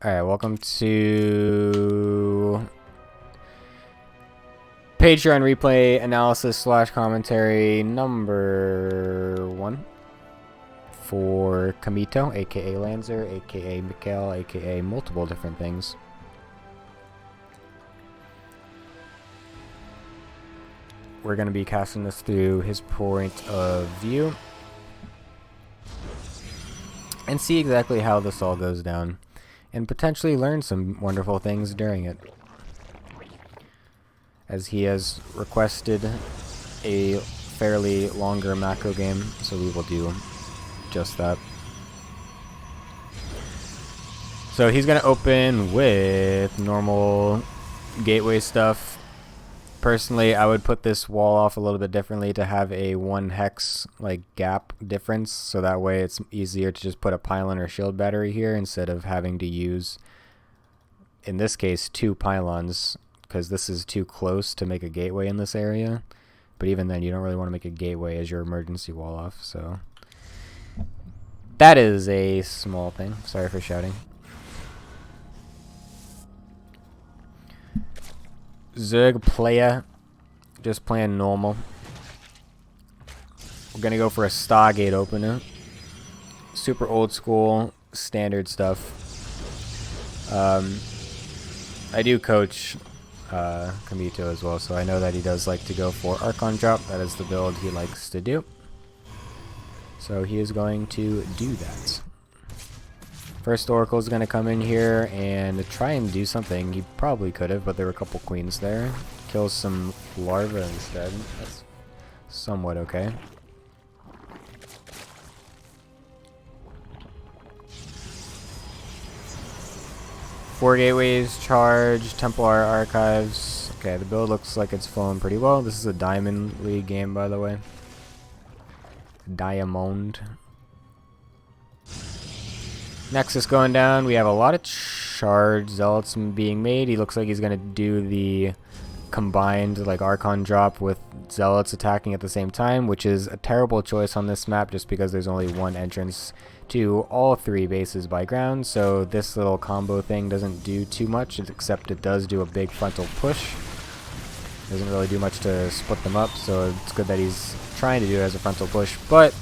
Alright, welcome to Patreon replay analysis slash commentary number 1 for Kamito, aka Lanzer, aka Mikhail, aka multiple different things. We're going to be casting this through his point of view and see exactly how this all goes down, and potentially learn some wonderful things during it, as he has requested a fairly longer macro game, so we will do just that. So he's going to open with normal gateway stuff. Personally, I would put this wall off a little bit differently to have a 1 hex like gap difference, so that way it's easier to just put a pylon or shield battery here instead of having to use, in this case, 2 pylons, because this is too close to make a gateway in this area. But even then, you don't really want to make a gateway as your emergency wall off, so that is a small thing. Sorry for shouting. Zerg player, just playing normal. We're gonna go for a Stargate opener. Super old school, standard stuff. I do coach Kamito as well, so I know that he does like to go for Archon drop. That is the build he likes to do. So he is going to do that. First Oracle is going to come in here and try and do something. He probably could have, but there were a couple queens there. Kills some larvae instead. That's somewhat okay. Four gateways, charge, Templar archives. Okay, the build looks like it's flowing pretty well. This is a Diamond League game, by the way. Diamond. Nexus going down. We have a lot of charge zealots being made. He looks like he's going to do the combined like Archon drop with zealots attacking at the same time, which is a terrible choice on this map just because there's only one entrance to all 3 bases by ground. So this little combo thing doesn't do too much, except it does do a big frontal push. Doesn't really do much to split them up, so it's good that he's trying to do it as a frontal push, but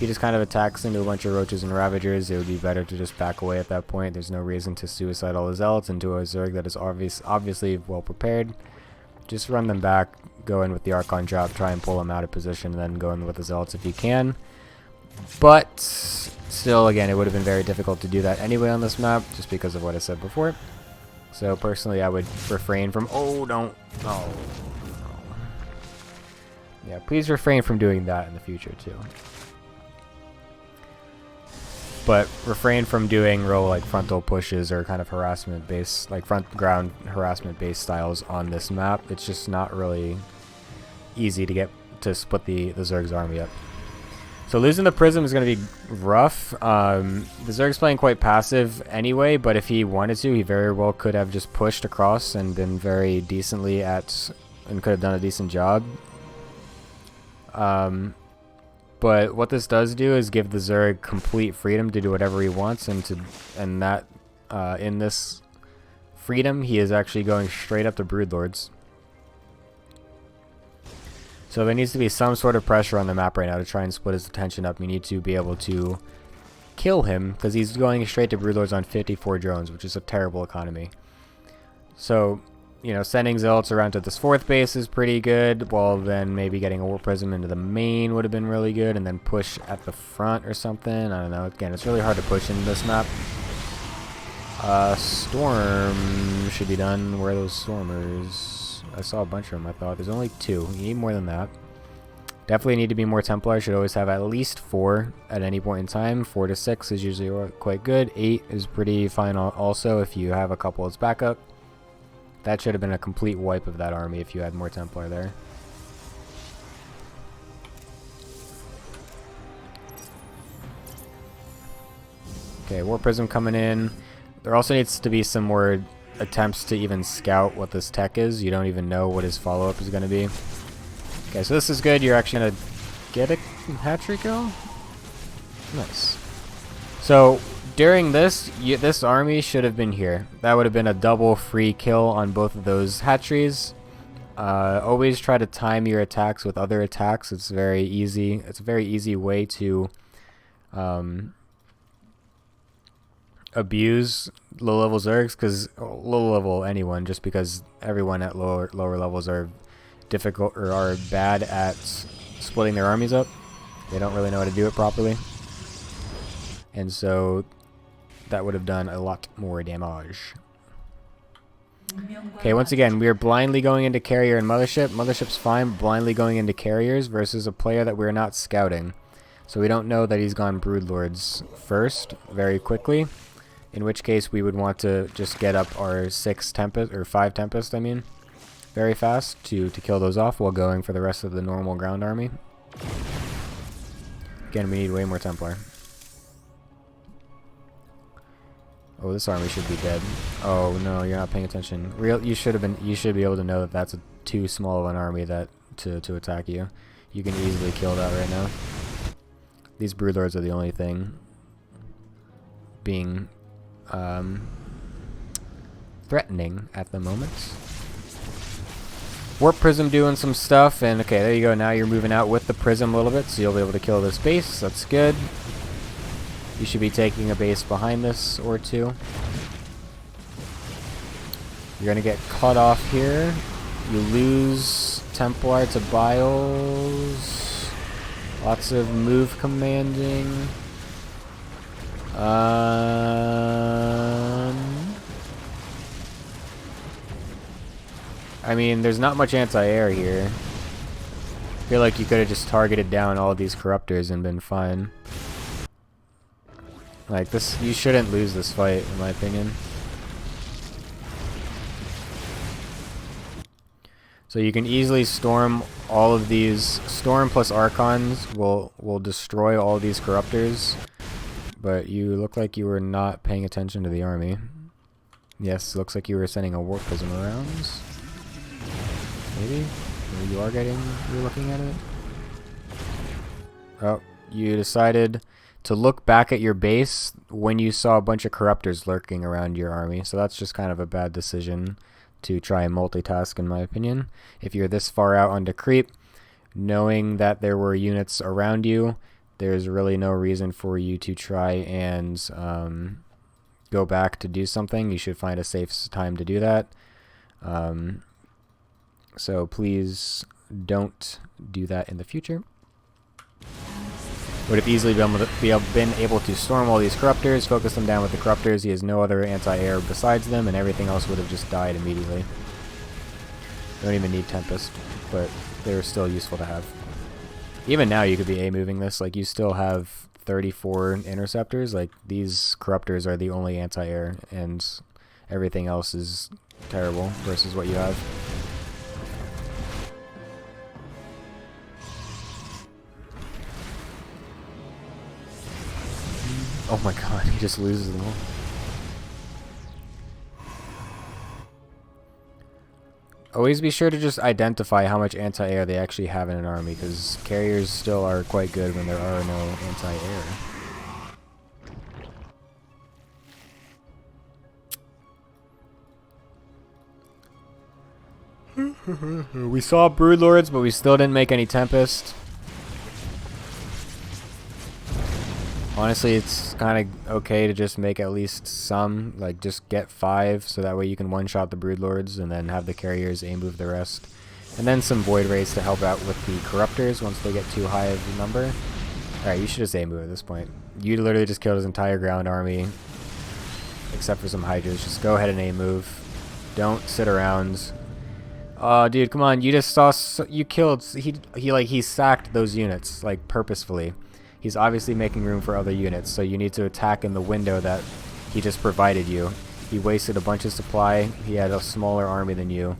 he just kind of attacks into a bunch of roaches and ravagers. It would be better to just back away at that point. There's no reason to suicide all the zealots into a Zerg that is obviously well prepared. Just run them back, go in with the Archon drop, try and pull them out of position, and then go in with the zealots if you can. But still, again, it would have been very difficult to do that anyway on this map, just because of what I said before. So personally, I would refrain from... Oh, don't... Oh. Yeah, please refrain from doing that in the future, too. But refrain from doing real like frontal pushes or kind of harassment based, like front ground harassment based styles on this map. It's just not really easy to get to split the Zerg's army up. So losing the Prism is going to be rough. The Zerg's playing quite passive anyway, but if he wanted to, he very well could have just pushed across and been very decently at, and could have done a decent job. But what this does do is give the Zerg complete freedom to do whatever he wants, and that in this freedom, he is actually going straight up to Broodlords. So there needs to be some sort of pressure on the map right now to try and split his attention up. You need to be able to kill him, because he's going straight to Broodlords on 54 drones, which is a terrible economy. So, you know, sending zealots around to this 4th base is pretty good, while then maybe getting a War Prism into the main would have been really good, and then push at the front or something. I don't know. Again, it's really hard to push in this map. Storm should be done. Where are those Stormers? I saw a bunch of them, I thought. There's only 2. You need more than that. Definitely need to be more Templar. Should always have at least 4 at any point in time. 4 to 6 is usually quite good. 8 is pretty fine also if you have a couple as backup. That should have been a complete wipe of that army if you had more Templar there. Okay, War Prism coming in. There also needs to be some more attempts to even scout what this tech is. You don't even know what his follow-up is going to be. Okay, so this is good. You're actually going to get a hat-trick kill? Nice. So during this, this army should have been here. That would have been a double free kill on both of those hatcheries. Always try to time your attacks with other attacks. It's very easy. It's a very easy way to abuse low level Zergs, because low level anyone, just because everyone at lower levels are difficult or are bad at splitting their armies up. They don't really know how to do it properly, and so that would have done a lot more damage. Okay, once again, we are blindly going into carrier and mothership. Mothership's fine. Blindly going into carriers versus a player that we're not scouting. So we don't know that he's gone Broodlords first very quickly. In which case we would want to just get up our 5 Tempest, I mean, very fast to kill those off while going for the rest of the normal ground army. Again, we need way more Templar. Oh, this army should be dead. Oh no, you're not paying attention. You should be able to know that that's too small of an army to attack you. You can easily kill that right now. These Broodlords are the only thing being threatening at the moment. Warp Prism doing some stuff, and okay, there you go. Now you're moving out with the Prism a little bit, so you'll be able to kill this base. That's good. You should be taking a base behind this or two. You're going to get cut off here. You lose Templar to Biles. Lots of move commanding. I mean, there's not much anti-air here. I feel like you could have just targeted down all these Corruptors and been fine. Like this, you shouldn't lose this fight, in my opinion. So you can easily storm all of these. Storm plus Archons will destroy all these Corruptors. But you look like you were not paying attention to the army. Yes, looks like you were sending a Warp Prism around. Maybe? Maybe you are you're looking at it? Oh, you decided to look back at your base when you saw a bunch of Corruptors lurking around your army. So that's just kind of a bad decision to try and multitask, in my opinion. If you're this far out onto creep, knowing that there were units around you, there's really no reason for you to try and go back to do something. You should find a safe time to do that. So please don't do that in the future. Would have easily been able to storm all these Corruptors, focus them down with the Corruptors. He has no other anti-air besides them, and everything else would have just died immediately. You don't even need Tempest, but they're still useful to have. Even now you could be A-moving this. Like, you still have 34 Interceptors. Like, these Corruptors are the only anti-air, and everything else is terrible versus what you have. Oh my god, he just loses them all. Always be sure to just identify how much anti-air they actually have in an army, because carriers still are quite good when there are no anti-air. We saw Broodlords, but we still didn't make any Tempest. Honestly, it's kind of okay to just make at least some, like just get 5, so that way you can one-shot the Broodlords and then have the carriers A-move the rest. And then some Void Rays to help out with the Corruptors once they get too high of a number. Alright, you should just A-move at this point. You literally just killed his entire ground army, except for some Hydras. Just go ahead and A-move. Don't sit around. Oh, dude, come on. You just saw, you killed, he sacked those units, like, purposefully. He's obviously making room for other units, so you need to attack in the window that he just provided you. He wasted a bunch of supply. He had a smaller army than you.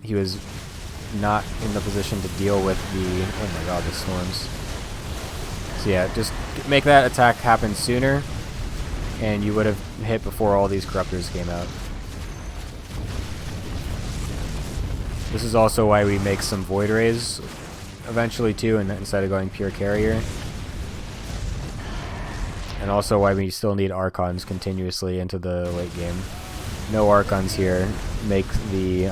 He was not in the position to deal with the... Oh my god, the storms. So yeah, just make that attack happen sooner, and you would have hit before all these Corruptors came out. This is also why we make some Void Rays eventually too, and instead of going pure carrier. And also why we still need Archons continuously into the late game. No Archons here make the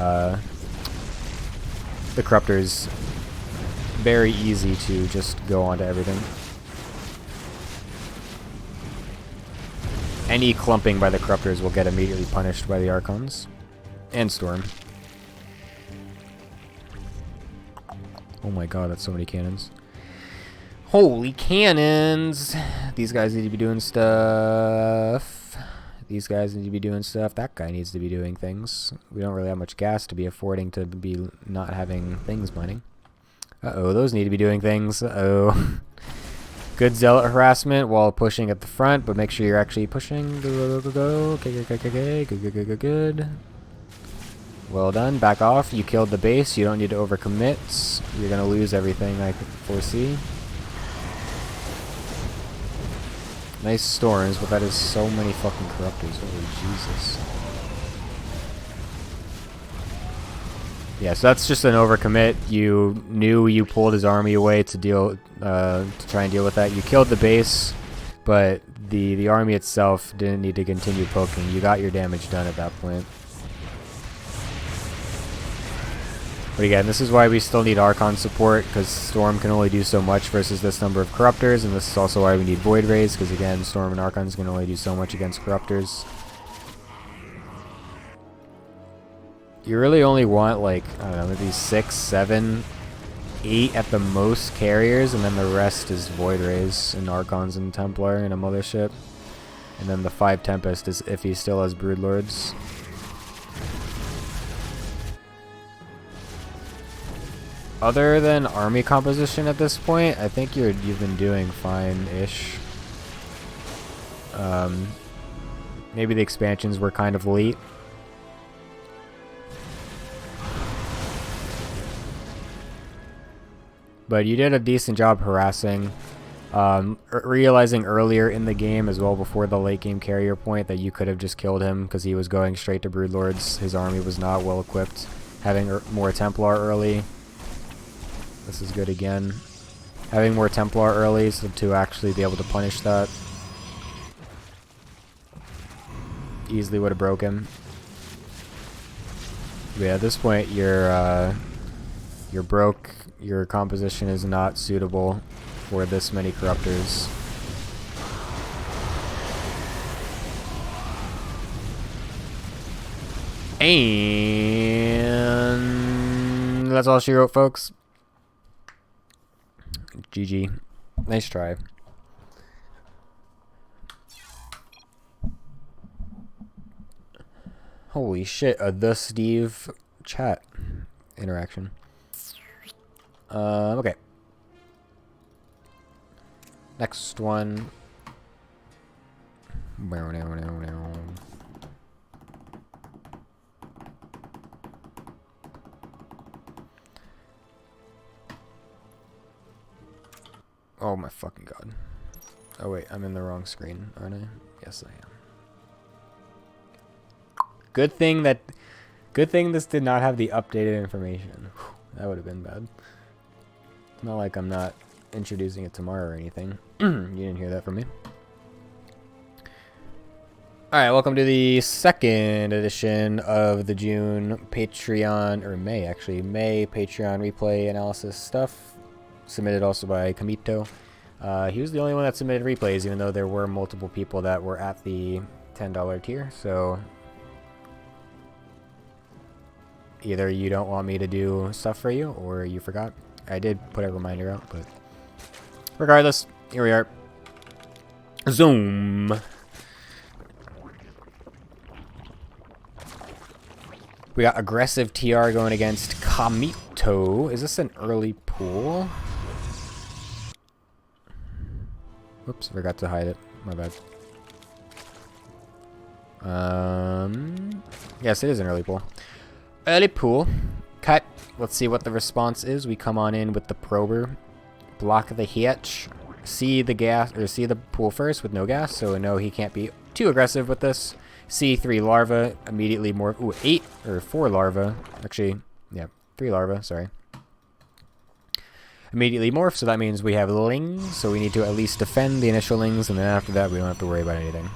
Corruptors very easy to just go onto everything. Any clumping by the Corruptors will get immediately punished by the Archons. And Storm. Oh my god, that's so many cannons. Holy cannons! These guys need to be doing stuff. These guys need to be doing stuff. That guy needs to be doing things. We don't really have much gas to be affording to be not having things mining. Uh-oh, those need to be doing things. Uh-oh. Good zealot harassment while pushing at the front, but make sure you're actually pushing. Go. Okay. Good. Well done. Back off. You killed the base. You don't need to overcommit. You're going to lose everything I could foresee. Nice storms, but that is so many fucking Corruptors. Holy Jesus. Yeah, so that's just an overcommit. You knew you pulled his army away to deal, to try and deal with that. You killed the base, but the army itself didn't need to continue poking. You got your damage done at that point. But again, this is why we still need Archon support, because Storm can only do so much versus this number of Corruptors, and this is also why we need Void Rays, because again, Storm and Archons can only do so much against Corruptors. You really only want, like, I don't know, maybe 6, 7, 8 at the most carriers, and then the rest is Void Rays and Archons and Templar and a Mothership. And then the 5 Tempest is if he still has Broodlords. Other than army composition at this point, I think you've been doing fine-ish. Maybe the expansions were kind of late. But you did a decent job harassing. Realizing earlier in the game, as well before the late game carrier point, that you could have just killed him because he was going straight to Broodlords. His army was not well equipped. Having more Templar early. This is good again. Having more Templar early so to actually be able to punish that. Easily would have broke him. But yeah, at this point you're broke. Your composition is not suitable for this many Corruptors. And that's all she wrote, folks. GG. Nice try. Holy shit, the Steve chat interaction. Okay. Next one. Oh my fucking god. Oh wait, I'm in the wrong screen, aren't I? Yes, I am. Good thing this did not have the updated information. Whew, that would have been bad. It's not like I'm not introducing it tomorrow or anything. You didn't hear that from me. Alright, welcome to the second edition of the June Patreon, or May actually, May Patreon replay analysis stuff. Submitted also by Kamito. He was the only one that submitted replays, even though there were multiple people that were at the $10 tier, so either you don't want me to do stuff for you, or you forgot. I did put a reminder out, but regardless, here we are. Zoom! We got aggressive TR going against Kamito. Is this an early pool? Whoops, forgot to hide it. My bad. Yes, it is an early pool. Early pool. Cut. Let's see what the response is. We come on in with the prober. Block the hitch. See the gas, or see the pool first with no gas, so no, he can't be too aggressive with this. See 3 larvae, immediately more, ooh, 8 or 4 larvae. Actually, yeah, 3 larvae, sorry. immediately morph, so that means we have lings, so we need to at least defend the initial lings, and then after that we don't have to worry about anything.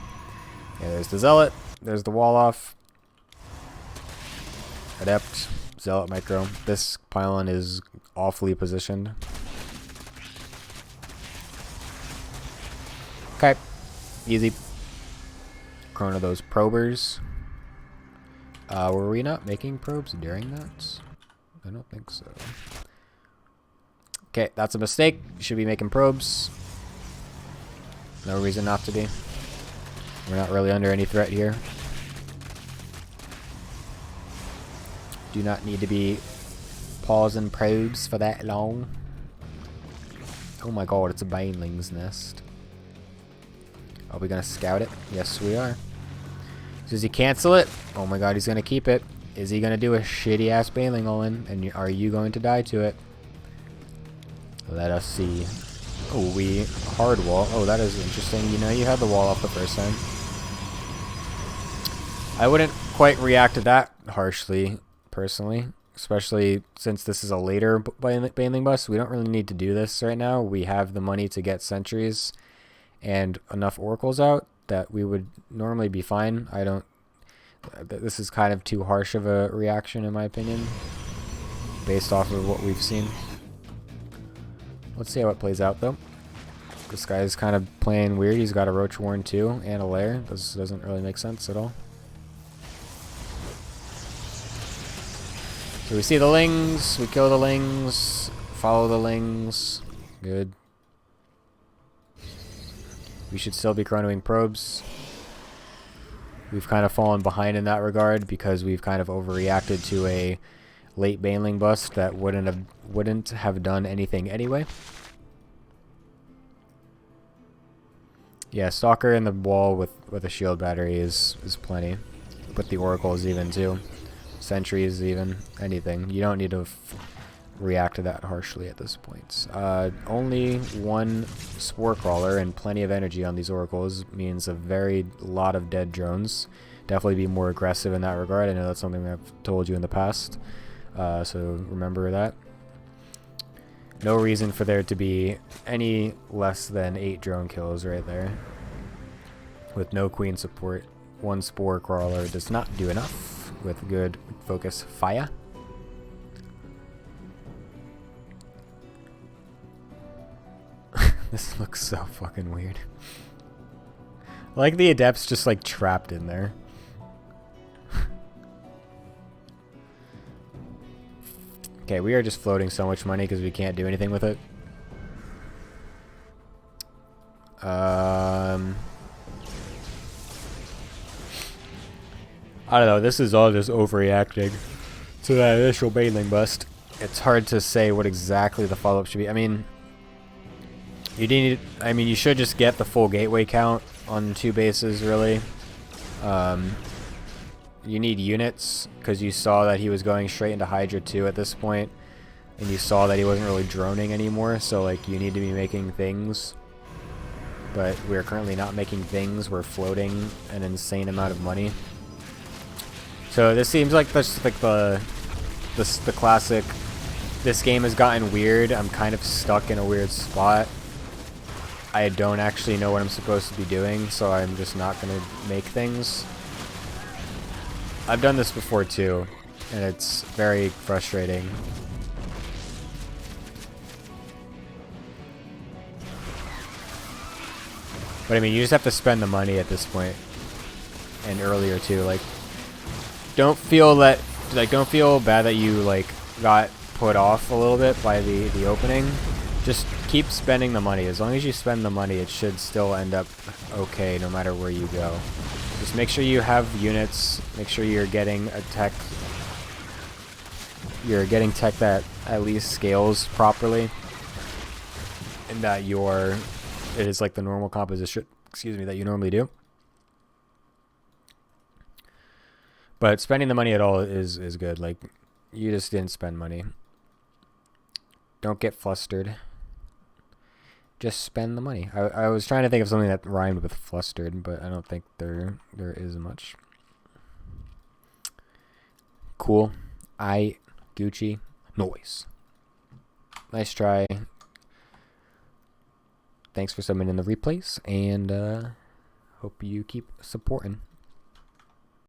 Yeah, there's the Zealot, there's the wall off. Adept, Zealot micro. This pylon is awfully positioned. Okay, easy. Chrono those probers. Were we not making probes during that? I don't think so. Okay, that's a mistake. Should be making probes. No reason not to be. We're not really under any threat here. Do not need to be pausing probes for that long. Oh my god, it's a baneling's nest. Are we gonna scout it? Yes, we are. Does he cancel it? Oh my god, he's gonna keep it. Is he gonna do a shitty ass baneling all-in? And are you going to die to it? Let us see. Oh, we hard wall. Oh, that is interesting. You know, you had the wall off the first time. I wouldn't quite react to that harshly, personally. Especially since this is a later baneling bust. We don't really need to do this right now. We have the money to get sentries and enough oracles out that we would normally be fine. I don't... This is kind of too harsh of a reaction, in my opinion, based off of what we've seen. Let's see how it plays out, though. This guy is kind of playing weird. He's got a Roach Warren too, and a Lair. This doesn't really make sense at all. So we see the lings. We kill the lings. Follow the lings. Good. We should still be chronoing probes. We've kind of fallen behind in that regard because we've kind of overreacted to a late baneling bust that wouldn't have done anything anyway. Yeah, Stalker in the wall with a shield battery is plenty. With the oracles even too. Sentries even. Anything. You don't need to react to that harshly at this point. Only one Spore Crawler and plenty of energy on these oracles means a very lot of dead drones. Definitely be more aggressive in that regard. I know that's something I've told you in the past. So remember that. No reason for there to be any less than 8 drone kills right there. With no queen support, one Spore Crawler does not do enough with good focus fire. This looks so fucking weird. Like the Adept's just like trapped in there. Okay, we are just floating so much money because we can't do anything with it. I don't know, this is all just overreacting to that initial baneling bust. It's hard to say what exactly the follow-up should be. I mean, you should just get the full gateway count on 2 bases, really. You need units, because you saw that he was going straight into Hydra 2 at this point, and you saw that he wasn't really droning anymore, so like you need to be making things. But we're currently not making things, we're floating an insane amount of money. So this seems like that's like the classic, this game has gotten weird, I'm kind of stuck in a weird spot. I don't actually know what I'm supposed to be doing, so I'm just not going to make things. I've done this before too, and it's very frustrating. But I mean, you just have to spend the money at this point, and earlier too. Like, don't feel bad that you like got put off a little bit by the opening. Just keep spending the money. As long as you spend the money, it should still end up okay no matter where you go. Just make sure you have units, make sure you're getting a tech, that at least scales properly, and that it is like the normal composition, that you normally do. But spending the money at all is good. Like, you just didn't spend money. Don't get flustered. Just spend the money. I was trying to think of something that rhymed with flustered, but I don't think there is much. Cool. Gucci. Noise. Nice try. Thanks for submitting the replays, and hope you keep supporting.